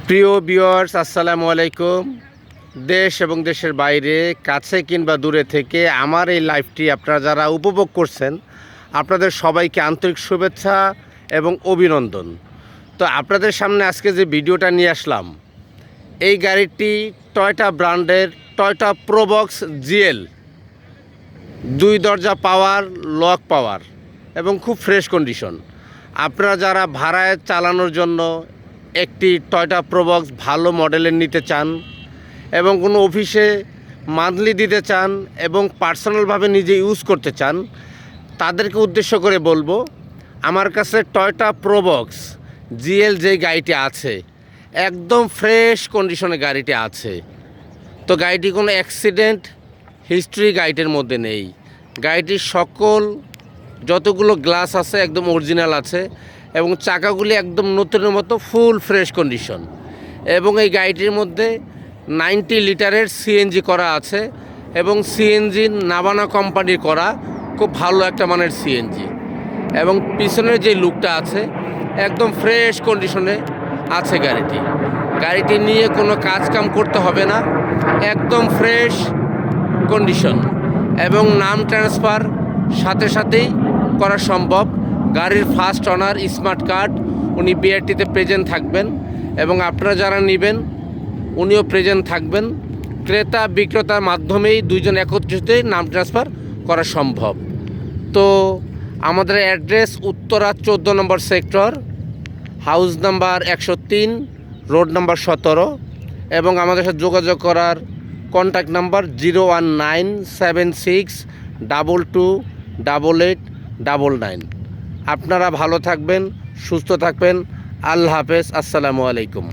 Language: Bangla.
প্রিয় ভিউয়ার্স, আসসালামু আলাইকুম। দেশ এবং দেশের বাইরে, কাছে কিংবা দূরে থেকে আমার এই লাইভটি আপনারা যারা উপভোগ করছেন, আপনাদের সবাইকে আন্তরিক শুভেচ্ছা এবং অভিনন্দন। তো আপনাদের সামনে আজকে যে ভিডিওটা নিয়ে আসলাম, এই গাড়িটি টয়োটা ব্র্যান্ডের টয়োটা প্রোবক্স জিএল, 2 দরজা পাওয়ার, লক পাওয়ার এবং খুব ফ্রেশ কন্ডিশন। আপনারা যারা ভাড়ায় চালানোর জন্য একটি টয়োটা প্রোবক্স ভালো মডেলের নিতে চান এবং কোনো অফিসে মান্থলি দিতে চান এবং পার্সোনালভাবে নিজে ইউজ করতে চান, তাদেরকে উদ্দেশ্য করে বলবো, আমার কাছে টয়োটা প্রোবক্স জিএল যে গাড়িটি আছে, একদম ফ্রেশ কন্ডিশনে গাড়িটি আছে। তো গাড়িটি কোনো অ্যাক্সিডেন্ট হিস্ট্রি গাড়িটির মধ্যে নেই। গাড়িটির সকল যতগুলো গ্লাস আছে একদম অরিজিনাল আছে এবং চাকাগুলি একদম নতুনের মতো ফুল ফ্রেশ কন্ডিশন। এবং এই গাড়িটির মধ্যে 90 লিটারের সিএনজি করা আছে এবং সিএনজি নাভানা কোম্পানির করা, খুব ভালো একটা মানের সিএনজি। এবং পিছনের যে লুকটা আছে একদম ফ্রেশ কন্ডিশনে আছে গাড়িটি নিয়ে কোনো কাজকাম করতে হবে না, একদম ফ্রেশ কন্ডিশন। এবং নাম ট্রান্সফার সাথে সাথেই করা সম্ভব। গাড়ির ফার্স্ট ওনার স্মার্ট কার্ড, উনি বিআরটিতে প্রেজেন্ট থাকবেন এবং আপনারা যারা নেবেন উনিও প্রেজেন্ট থাকবেন। ক্রেতা বিক্রেতার মাধ্যমেই দুইজন একত্রিত নাম ট্রান্সফার করা সম্ভব। তো আমাদের অ্যাড্রেস উত্তরা 14 নম্বর sector, house number 103, road number 17। এবং আমাদের সাথে যোগাযোগ করার কন্ট্যাক্ট নাম্বার 01976228899। আপনারা ভালো থাকবেন, সুস্থ থাকবেন। আল্লাহ হাফেজ, আসসালামু আলাইকুম।